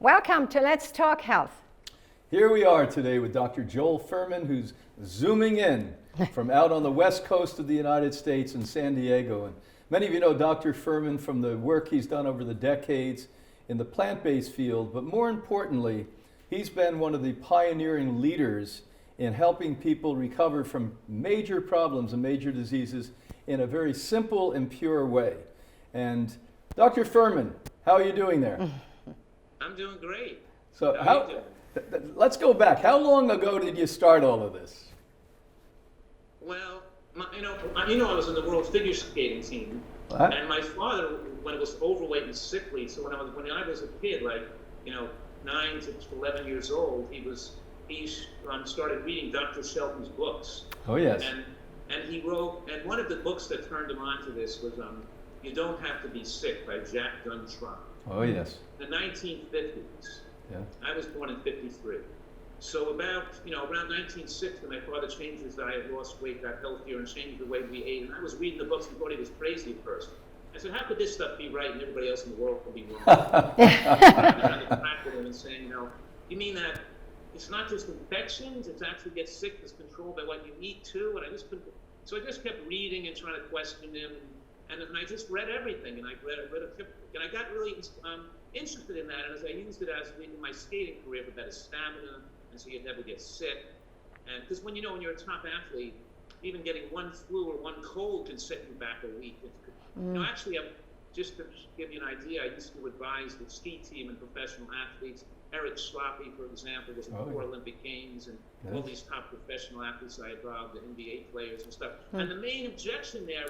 Welcome to Let's Talk Health. Here we are today with Dr. Joel Fuhrman, who's zooming in from out on the west coast of the United States in San Diego. And many of you know Dr. Fuhrman from the work he's done over the decades in the plant-based field, but more importantly, he's been one of the pioneering leaders in helping people recover from major problems and major diseases in a very simple and pure way. And Dr. Fuhrman, how are you doing there? I'm doing great. So How are you doing? let's go back. How long ago did you start all of this? Well, I was in the world figure skating team, What? and my father, when it was overweight and sickly, so when I was a kid, 9 to 11 years old, he started reading Dr. Shelton's books, Oh, yes. and he wrote, and one of the books that turned him on to this was "You Don't Have to Be Sick" by Jack Duntrop. Oh, yes. The 1950s. Yeah. I was born in 53. So around 1960, my father changed his diet, lost weight, got healthier, and changed the way we ate. And I was reading the books and thought he was crazy at first. I said, how could this stuff be right and everybody else in the world could be wrong? I trying to crack with him and saying, you mean that it's not just infections, it's actually gets sickness controlled by what you eat too? And I just kept reading and trying to question him. And I just read everything, and I read and I got really interested in that, and as I used it in my skating career for better stamina, and so you'd never get sick. And because when you're a top athlete, even getting one flu or one cold can set you back a week. Actually, just to give you an idea, I used to advise the ski team and professional athletes. Eric Schlappe, for example, was in 4 Olympic Games, and all these top professional athletes I involved, the NBA players and stuff. And the main objection there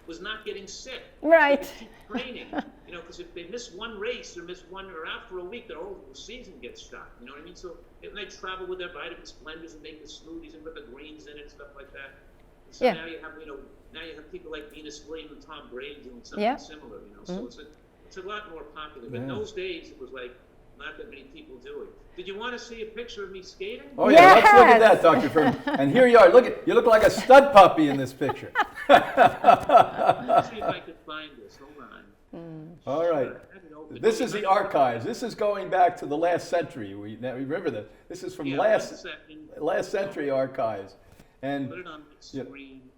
was not getting sick. Right. So keep training, because if they miss one race or are out for a week, their whole season gets shot. You know what I mean? So they travel with their vitamin splendors and make the smoothies and put the greens in it and stuff like that. And so now you have people like Venus Williams and Tom Brady doing something similar. So it's a lot more popular. But in those days, it was like not that many people do it. Did you want to see a picture of me skating? Oh, yeah, let's look at that, Dr. Fuhrman. And here you are. You look like a stud puppy in this picture. Let's see if I could find this. Hold on. All right. This is the archives. This is going back to the last century. Now, remember that. This is from last century archives. And put it on the screen.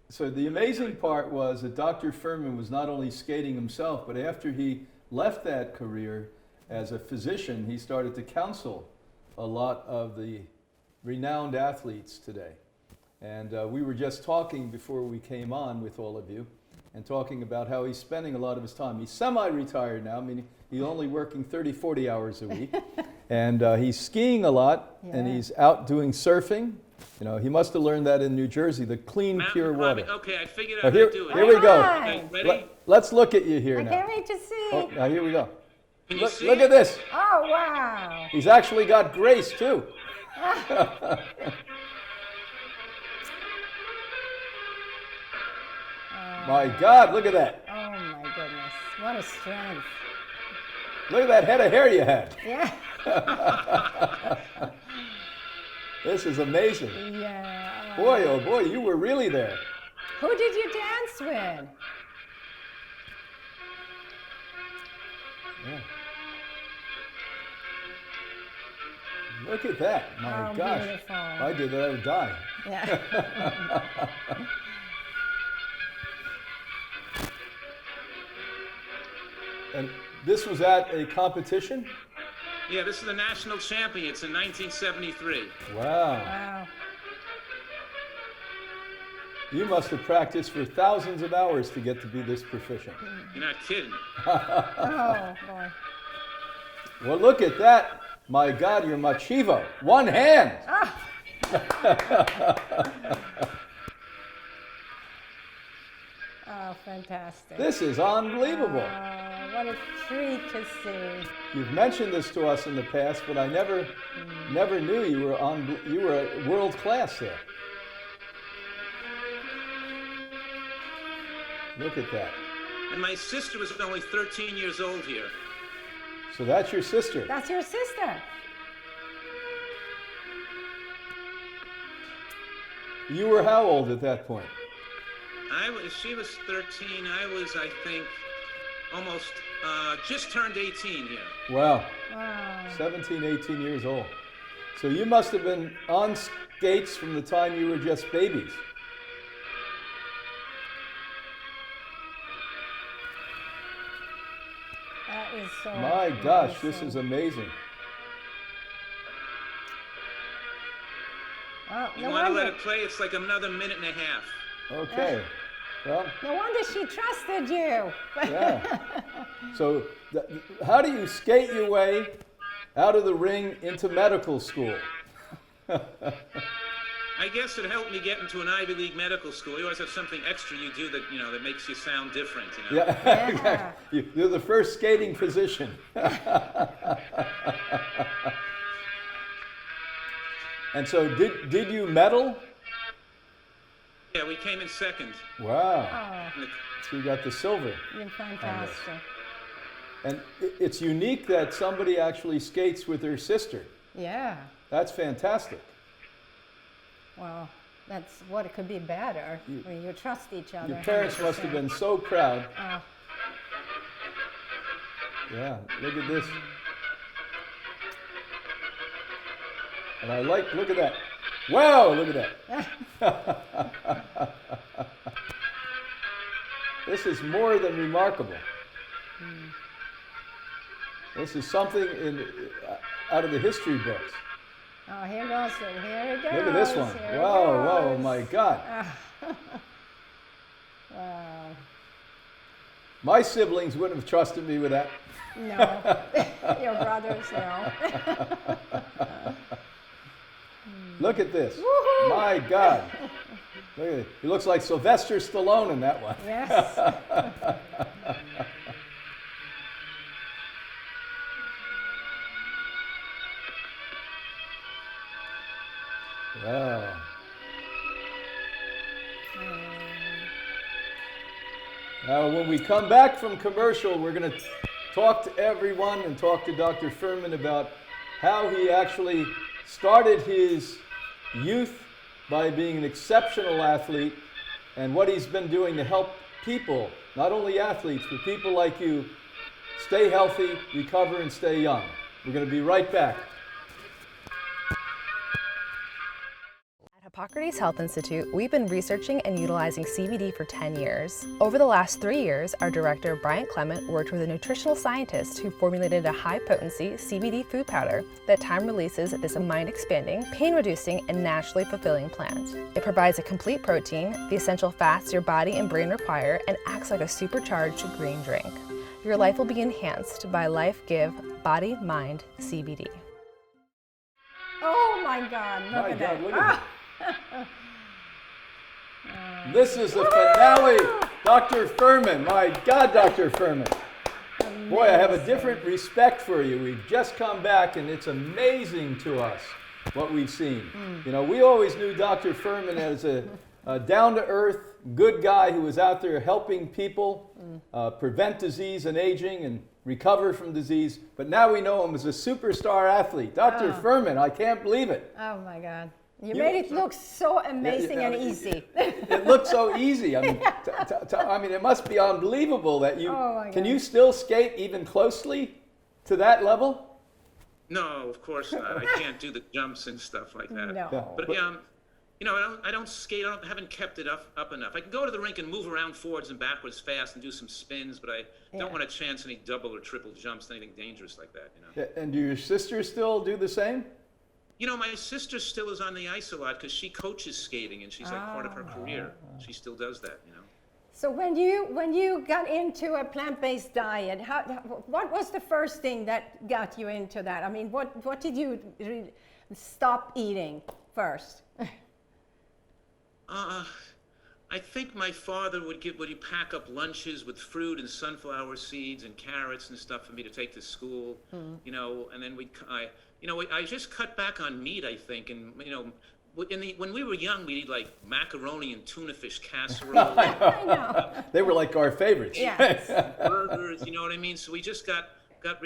So the amazing part was that Dr. Fuhrman was not only skating himself, but after he left that career as a physician, he started to counsel a lot of the renowned athletes today. And we were just talking before we came on with all of you and talking about how he's spending a lot of his time. He's semi-retired now, meaning he's only working 30, 40 hours a week. And he's skiing a lot, and he's out doing surfing. He must have learned that in New Jersey, the clean, pure water. Okay, I figured out how to do it. Here we go. Right. Okay, ready? Let's look at you here I now. can't wait to see. Oh, now here we go. Can you see Look it? at this. Oh, wow. He's actually got grace, too. My God, look at that. Oh, my goodness. What a strength. Look at that head of hair you had. Yeah. This is amazing. Yeah. Boy, oh boy, you were really there. Who did you dance with? Yeah. Look at that. My Oh, gosh. beautiful. If I did that, I would die. Yeah. And this was at a competition? Yeah, this is the national champions in 1973. Wow. Wow. You must have practiced for thousands of hours to get to be this proficient. You're not kidding. Oh, boy. Well, look at that. My God, you're machivo. One hand. Oh, fantastic. This is unbelievable. What a treat to see. You've mentioned this to us in the past, but I never knew you were world class there. Look at that. And my sister was only 13 years old here. So that's your sister. That's your sister. You were how old at that point? She was 13. I was, I think, almost just turned 18 here. Wow. Wow. 17, 18 years old. So you must have been on skates from the time you were just babies. That is so My gosh, this amazing. is amazing. Wow, You no want to let wonder, it play? It's like another minute and a half. Okay. Well, no wonder she trusted you. yeah. So how do you skate your way out of the ring into medical school? I guess it helped me get into an Ivy League medical school. You always have something extra you do that, that makes you sound different, Yeah, Yeah. exactly. You're the first skating physician. And so did you medal? Yeah, we came in second. Wow. Oh, In the- So you got the silver. you're fantastic. And it's unique that somebody actually skates with their sister. Yeah. That's fantastic. Well, that's what it could be better when you trust each other. Your parents must have 100%. been so proud. Oh, Yeah, look at this. And look at that. Wow, look at that. This is more than remarkable. This is something out of the history books. oh, here goes. Here it goes. Look at this one. Here it Whoa, goes. my God. Wow. My siblings wouldn't have trusted me with that. No. Your brothers, no. Look at this. Woohoo! My God. Look at it. He looks like Sylvester Stallone in that one. Yes. Wow. Now, when we come back from commercial, we're going to talk to everyone and talk to Dr. Fuhrman about how he actually started his youth by being an exceptional athlete and what he's been doing to help people, not only athletes, but people like you, stay healthy, recover, and stay young. We're going to be right back. At Hippocrates Health Institute, we've been researching and utilizing CBD for 10 years. Over the last 3 years, our director, Bryant Clement, worked with a nutritional scientist who formulated a high-potency CBD food powder that time releases this mind-expanding, pain-reducing, and naturally fulfilling plant. It provides a complete protein, the essential fats your body and brain require, and acts like a supercharged green drink. Your life will be enhanced by Life Give Body Mind CBD. Oh my God! Look My at God, that. look at This is the finale. Dr. Fuhrman. My God, Dr. Fuhrman. Boy, I have a different respect for you. We've just come back, and it's amazing to us what we've seen. You know, we always knew Dr. Fuhrman as a down-to-earth, good guy who was out there helping people prevent disease and aging and recover from disease. But now we know him as a superstar athlete. Dr. Fuhrman, I can't believe it. Oh my God! You made it look so amazing and yeah, easy. It looks so easy. I mean, I mean, it must be unbelievable that you Oh my can God. you still skate even closely to that level? No, of course not. I can't do the jumps and stuff like that. No. But I don't skate. I haven't kept it up enough. I can go to the rink and move around forwards and backwards fast and do some spins, but I don't want to chance any double or triple jumps, anything dangerous like that. And do your sisters still do the same? My sister still is on the ice a lot because she coaches skating and she's like part of her career. She still does that. So when you got into a plant-based diet, what was the first thing that got you into that? I mean, what did you stop eating first? I think my father would pack up lunches with fruit and sunflower seeds and carrots and stuff for me to take to school, and then I just cut back on meat, I think, and when we were young, we'd eat like macaroni and tuna fish casserole, I know. They were like our favorites. Yes. burgers, you know what I mean? So we just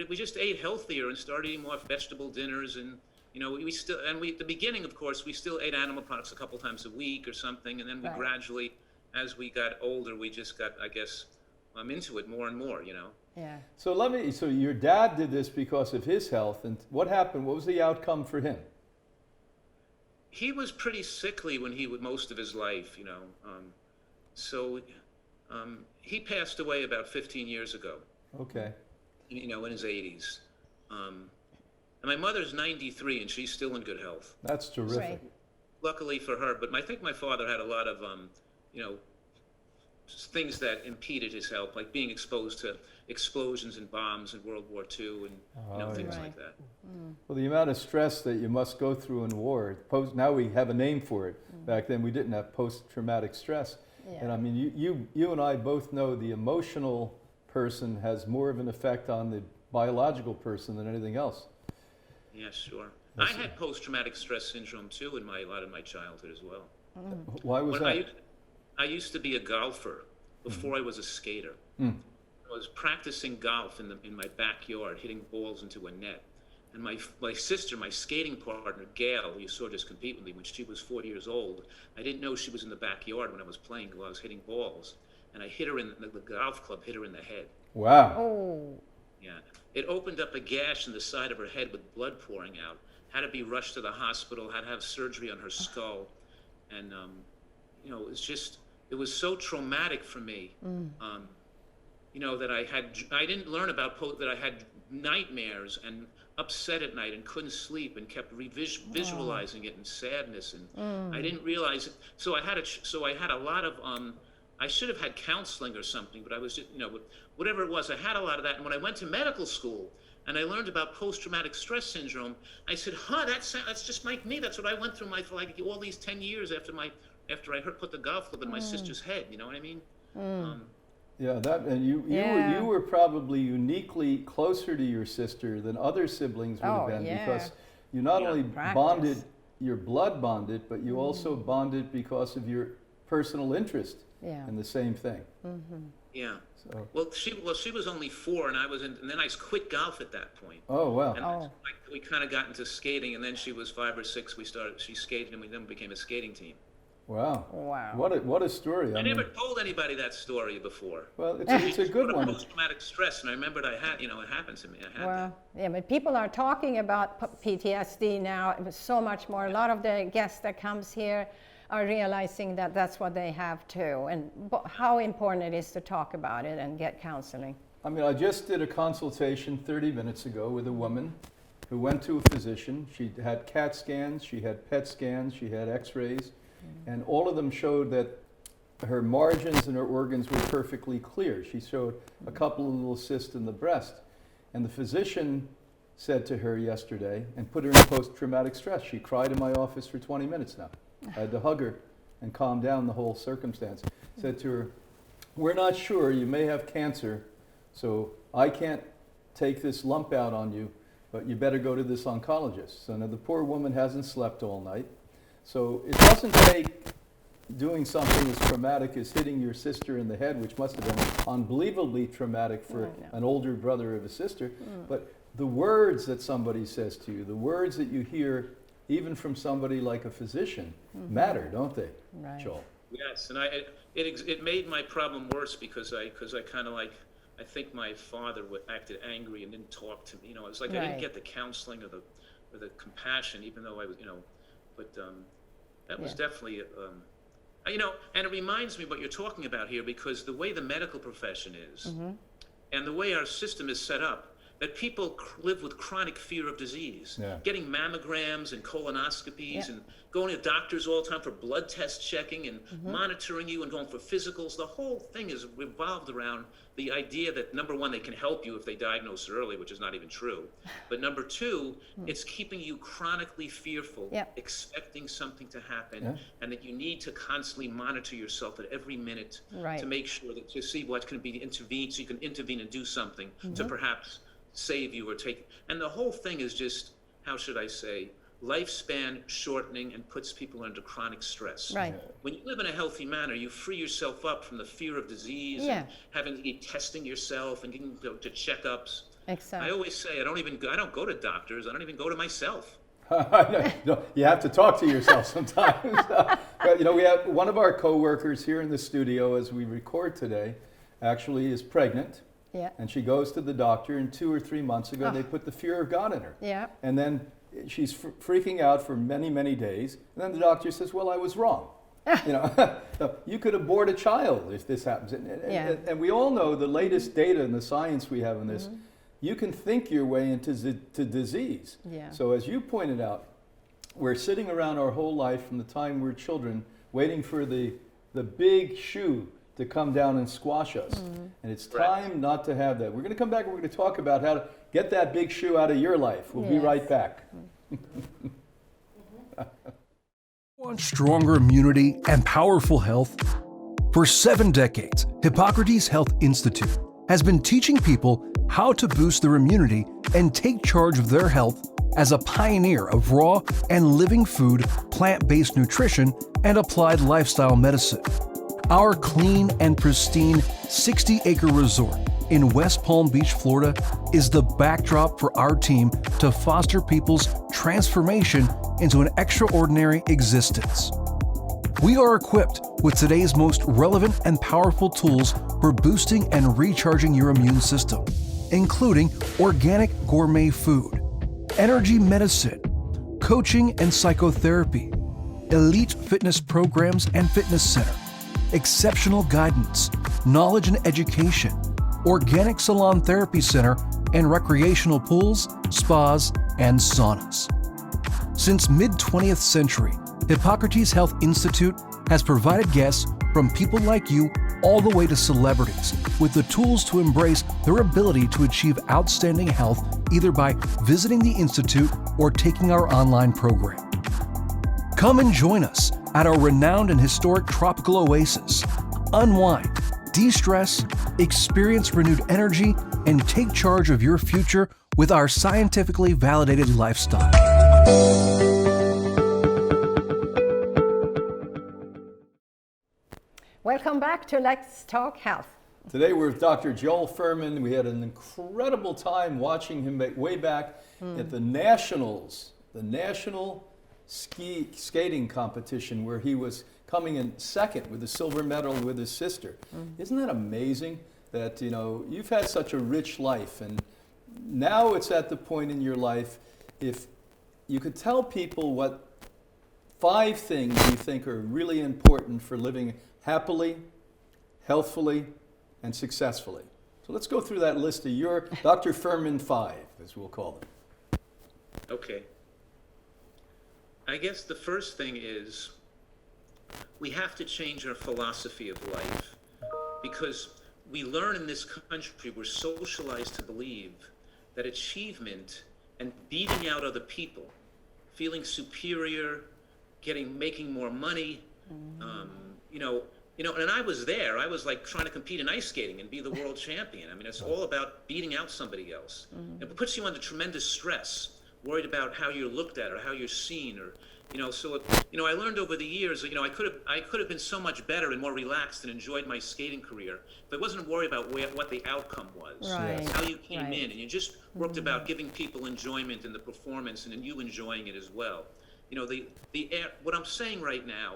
we just ate healthier and started eating more vegetable dinners, and at the beginning, of course, we still ate animal products a couple times a week or something, and then we Right. gradually, as we got older, we just got, I guess, I'm into it more and more, you know. Yeah. So your dad did this because of his health, and what happened? What was the outcome for him? He was pretty sickly when most of his life, you know. He passed away about 15 years ago. Okay. You know, in his 80s. And my mother's 93, and she's still in good health. That's terrific. Right. Luckily for her, but I think my father had a lot of, you know, things that impeded his health, like being exposed to explosions and bombs in World War II, and you know, things Right. like that. Well, the amount of stress that you must go through in war, now we have a name for it. Back then we didn't have post-traumatic stress. Yeah. And I mean, you and I both know the emotional person has more of an effect on the biological person than anything else. Yeah, sure. Yes, I had post-traumatic stress syndrome too in a lot of my childhood as well. Why was When that? I used to be a golfer before I was a skater. Mm. I was practicing golf in my backyard, hitting balls into a net. And my sister, my skating partner, Gail, who you saw just compete with me when she was 4 years old, I didn't know she was in the backyard when I was playing, while I was hitting balls. And I hit her the golf club hit her in the head. Wow. Oh. Yeah. It opened up a gash in the side of her head with blood pouring out. Had to be rushed to the hospital, had to have surgery on her skull. And, you know, it was so traumatic for me. You know, that I didn't learn about that I had nightmares and upset at night and couldn't sleep and kept visualizing it in sadness, and I didn't realize it. So I had a lot of I should have had counseling or something, but I was just, you know, whatever it was, I had a lot of that. And when I went to medical school and I learned about post-traumatic stress syndrome, I said, that's just like me. That's what I went through for like all these 10 years after I put the golf club in my sister's head. You know what I mean? Yeah, and you were probably uniquely closer to your sister than other siblings would have been, because you not only bonded, your blood bonded, but you also bonded because of your personal interest in the same thing. Yeah. So. Well, she was only 4, and and then I quit golf at that point. Oh wow. And we kind of got into skating, and then she was 5 or 6. She skated, and we then became a skating team. Wow. Wow. What a story. I never told anybody that story before. Well, it's a good one. Post-traumatic stress, and I remembered it happened to me. I had that. Yeah, but people are talking about PTSD now so much more. A lot of the guests that comes here are realizing that that's what they have too, and how important it is to talk about it and get counseling. I mean, I just did a consultation 30 minutes ago with a woman who went to a physician. She had CAT scans, she had PET scans, she had x-rays, and all of them showed that her margins and her organs were perfectly clear. She showed a couple of little cysts in the breast. And the physician said to her yesterday, and put her in post-traumatic stress. She cried in my office for 20 minutes now. I had to hug her and calm down the whole circumstance. Said to her, we're not sure, you may have cancer, so I can't take this lump out on you, but you better go to this oncologist. So now the poor woman hasn't slept all night. So it doesn't take doing something as traumatic as hitting your sister in the head, which must have been unbelievably traumatic for an older brother of a sister, but the words that somebody says to you, the words that you hear even from somebody like a physician matter, don't they, Joel? Yes, and it made my problem worse because I kind of like, I think my father acted angry and didn't talk to me. You know, it's like I didn't get the counseling or the compassion, even though I was, you know, but that was definitely, you know, and it reminds me what you're talking about here, because the way the medical profession is and the way our system is set up, that people live with chronic fear of disease, getting mammograms and colonoscopies and going to doctors all the time for blood test checking and monitoring you and going for physicals. The whole thing is revolved around the idea that, number one, they can help you if they diagnose it early, which is not even true. But number two, it's keeping you chronically fearful, expecting something to happen, and that you need to constantly monitor yourself at every minute to make sure that to see what can be intervened, so you can intervene and do something to perhaps save you or take. And the whole thing is just, how should I say, lifespan shortening, and puts people under chronic stress. Right. When you live in a healthy manner, you free yourself up from the fear of disease and having to be testing yourself and getting to checkups. Exactly. I always say I don't go to doctors. I don't even go to myself. No, you have to talk to yourself sometimes. But, you know, we have one of our coworkers here in the studio as we record today. actually is pregnant. Yeah. And she goes to the doctor, and 2 or 3 months ago, Oh. they put the fear of God in her. Yeah. And then she's freaking out for many, many days. And then the doctor says, well, I was wrong. You know, so you could abort a child if this happens. And we all know the latest data and the science we have in this, you can think your way into disease. Yeah. So as you pointed out, we're sitting around our whole life from the time we're children, waiting for the big shoe to come down and squash us. And it's time not to have that. We're going to come back and we're going to talk about how to get that big shoe out of your life. We'll be right back. Want stronger immunity and powerful health? For 7 decades, Hippocrates Health Institute has been teaching people how to boost their immunity and take charge of their health as a pioneer of raw and living food, plant-based nutrition, and applied lifestyle medicine. Our clean and pristine 60-acre resort in West Palm Beach, Florida, is the backdrop for our team to foster people's transformation into an extraordinary existence. We are equipped with today's most relevant and powerful tools for boosting and recharging your immune system, including organic gourmet food, energy medicine, coaching and psychotherapy, elite fitness programs and fitness center, exceptional guidance, knowledge and education, organic salon therapy center, and recreational pools, spas, and saunas. Since mid-20th century, Hippocrates Health Institute has provided guests from people like you all the way to celebrities with the tools to embrace their ability to achieve outstanding health either by visiting the Institute or taking our online program. Come and join us at our renowned and historic tropical oasis. Unwind, de-stress, experience renewed energy, and take charge of your future with our scientifically validated lifestyle. Welcome back to Let's Talk Health. Today we're with Dr. Joel Fuhrman. We had an incredible time watching him way back at the Nationals, the National Skating Competition, where he was coming in second with a silver medal with his sister. Isn't that amazing that, you know, you've had such a rich life, and now it's at the point in your life, if you could tell people what 5 things you think are really important for living happily, healthfully, and successfully. So let's go through that list of your Dr. Fuhrman 5, as we'll call them. Okay. I guess the first thing is we have to change our philosophy of life, because we learn in this country, we're socialized to believe that achievement and beating out other people, feeling superior, making more money, and I was there. I was like trying to compete in ice skating and be the world champion. I mean, it's all about beating out somebody else. It puts you under tremendous stress, worried about how you're looked at or how you're seen, or I learned over the years, I could have been so much better and more relaxed and enjoyed my skating career if I wasn't worried about what the outcome was. Right. How you came in, and you just worked about giving people enjoyment in the performance and then you enjoying it as well. What I'm saying right now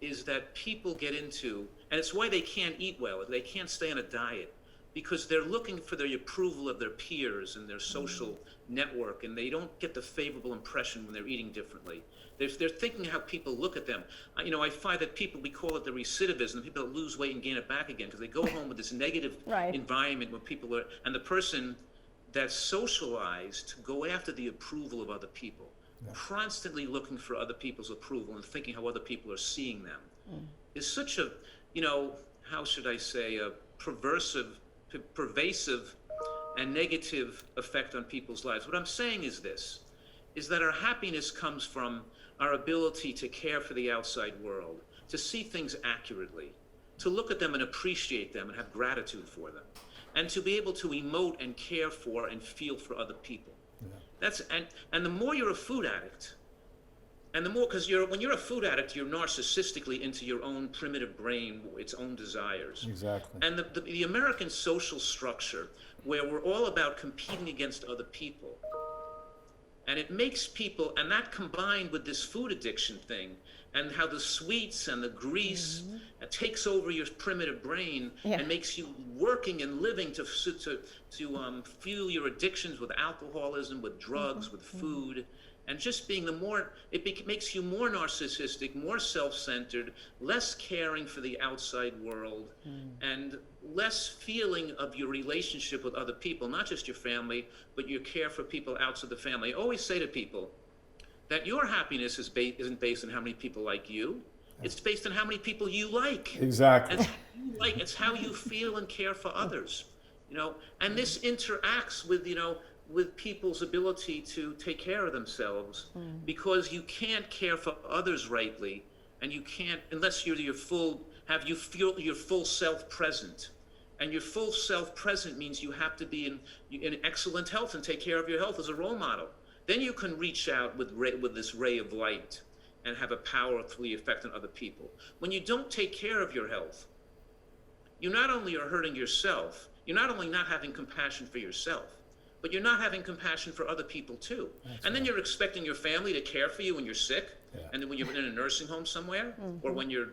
is that people get into, and it's why they can't eat well, they can't stay on a diet, because they're looking for the approval of their peers and their social network, and they don't get the favorable impression when they're eating differently. They're thinking how people look at them. I find that we call it the recidivism, people that lose weight and gain it back again, because they go home with this negative environment where people are, and the person that's socialized to go after the approval of other people, constantly looking for other people's approval and thinking how other people are seeing them, is such a, how should I say, a pervasive and negative effect on people's lives. What I'm saying is this, is that our happiness comes from our ability to care for the outside world, to see things accurately, to look at them and appreciate them and have gratitude for them, and to be able to emote and care for and feel for other people. And the more you're a food addict, and the more, because when you're a food addict, you're narcissistically into your own primitive brain, its own desires. Exactly. And the American social structure, where we're all about competing against other people, And it makes people, and that combined with this food addiction thing, and how the sweets and the grease takes over your primitive brain and makes you working and living to fuel your addictions with alcoholism, with drugs, with food, and just being makes you more narcissistic, more self-centered, less caring for the outside world, and less feeling of your relationship with other people, not just your family, but your care for people outside the family. I always say to people that your happiness isn't based on how many people like you. It's based on how many people you like. Exactly. It's how you feel and care for others. And this interacts with, with people's ability to take care of themselves, because you can't care for others rightly, and you can't unless you're your full self present. And your full self present means you have to be in excellent health and take care of your health as a role model. Then you can reach out with this ray of light and have a powerful effect on other people. When you don't take care of your health, you not only are hurting yourself, you're not only not having compassion for yourself, but you're not having compassion for other people too. Then you're expecting your family to care for you when you're sick, and then when you're in a nursing home somewhere, or when you're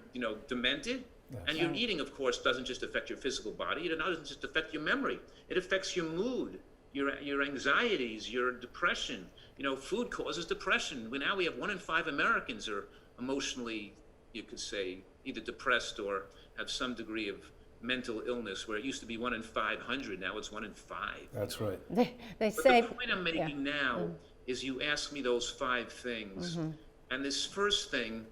demented. And your eating, of course, doesn't just affect your physical body. It doesn't just affect your memory. It affects your mood, your anxieties, your depression. Food causes depression. Now we have 1 in 5 Americans are emotionally, you could say, either depressed or have some degree of mental illness, where it used to be 1 in 500. Now it's 1 in 5. That's right. They say. The point I'm making now is, you ask me those 5 things, and this first thing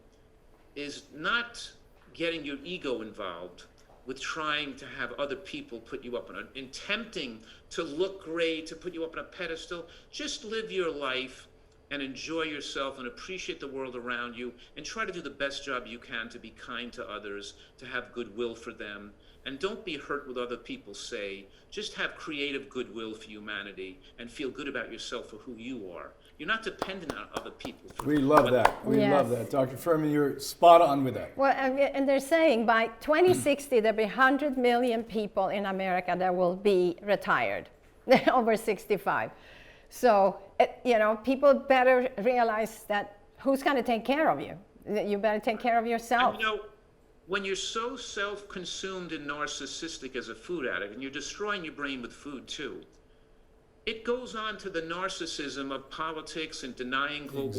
is not getting your ego involved with trying to have other people put you up on attempting to look great, to put you up on a pedestal. Just live your life and enjoy yourself and appreciate the world around you, and try to do the best job you can to be kind to others, to have goodwill for them. And don't be hurt with other people say. Just have creative goodwill for humanity and feel good about yourself for who you are. You're not dependent on other people. We love that. We love that. Dr. Fuhrman, you're spot on with that. Well, and they're saying by 2060, there'll be 100 million people in America that will be retired, over 65. So, people better realize that who's going to take care of you? You better take care of yourself. And, when you're so self-consumed and narcissistic as a food addict, and you're destroying your brain with food too, it goes on to the narcissism of politics and denying global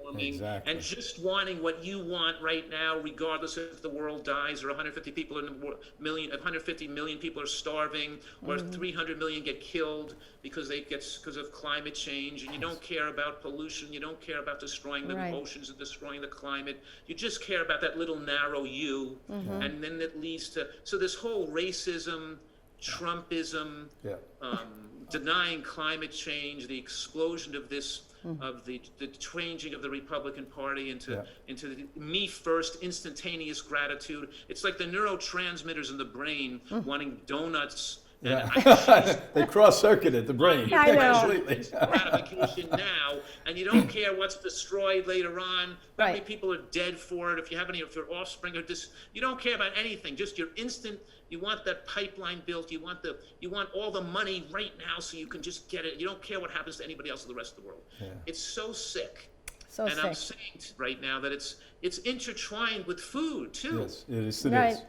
warming, and just wanting what you want right now, regardless if the world dies or 150 people in the million, 150 million people are starving, or 300 million get killed because of climate change, and you don't care about pollution, you don't care about destroying the oceans and destroying the climate. You just care about that little narrow you, and then it leads to this whole racism, Trumpism, denying climate change, the explosion of this, of the changing of the Republican Party into the me first, instantaneous gratitude. It's like the neurotransmitters in the brain wanting donuts. They cross-circuited the brain. I know. Absolutely. Gratification now, and you don't care what's destroyed later on. How many people are dead for it? If your offspring are you don't care about anything. Just your instant. You want that pipeline built. You want all the money right now, so you can just get it. You don't care what happens to anybody else in the rest of the world. It's so sick. So sick. I'm saying right now that it's intertwined with food too. Yes, it is.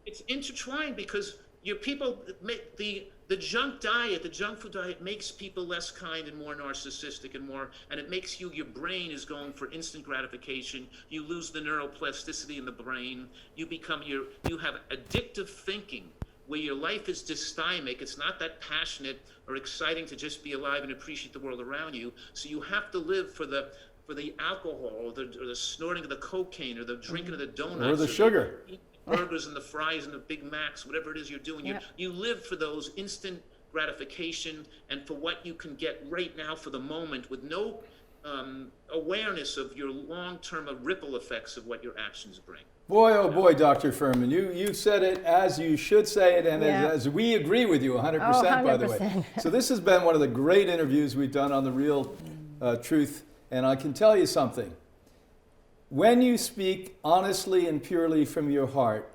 It's intertwined because your people make the junk diet, the junk food diet makes people less kind and more narcissistic and it makes your brain is going for instant gratification. You lose the neuroplasticity in the brain. You have addictive thinking where your life is dysthymic. It's not that passionate or exciting to just be alive and appreciate the world around you. So you have to live for the alcohol or the snorting of the cocaine or the drinking of the donuts or the sugar. Burgers and the fries and the Big Macs, whatever it is you're doing. You live for those instant gratification and for what you can get right now for the moment, with no awareness of your long-term ripple effects of what your actions bring. Boy, oh boy, Dr. Fuhrman, you said it as you should say it, and as we agree with you 100%, by the way. So this has been one of the great interviews we've done on The Real Truth, and I can tell you something. When you speak honestly and purely from your heart,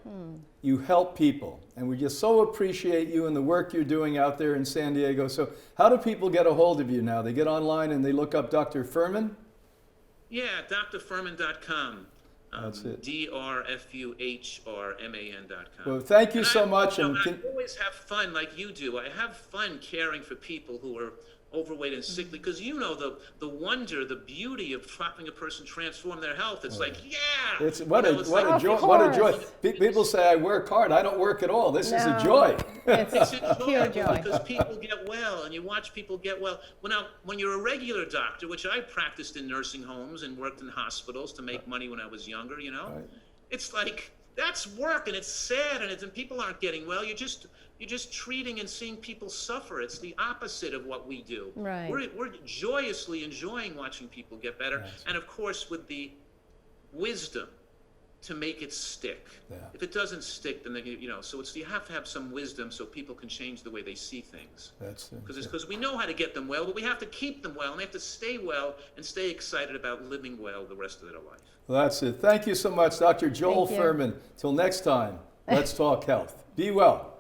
you help people. And we just so appreciate you and the work you're doing out there in San Diego. So how do people get a hold of you now? They get online and they look up Dr. Fuhrman? Yeah, drfuhrman.com. That's it. drfuhrman.com. Well, thank you so much. I And always have fun like you do. I have fun caring for people who are overweight and sickly, because you know the wonder, the beauty of helping a person transform their health. It's like, yeah, it's what a like- joy! Of What a joy! course. People say I work hard. I don't work at all. This is a No. joy. It's It's pure enjoyable joy. because people get well, and you watch people get well. When you're a regular doctor, which I practiced in nursing homes and worked in hospitals to make money when I was younger, Right. it's like that's work, and it's sad, and people aren't getting well. You're just treating and seeing people suffer. It's the opposite of what we do. Right. We're joyously enjoying watching people get better, Yes. and of course with the wisdom to make it stick. Yeah. If it doesn't stick, then so you have to have some wisdom so people can change the way they see things. That's it. Because we know how to get them well, but we have to keep them well, and they have to stay well and stay excited about living well the rest of their life. Well, that's it. Thank you so much, Dr. Joel Thank you. Fuhrman. Till next time, let's talk health. Be well.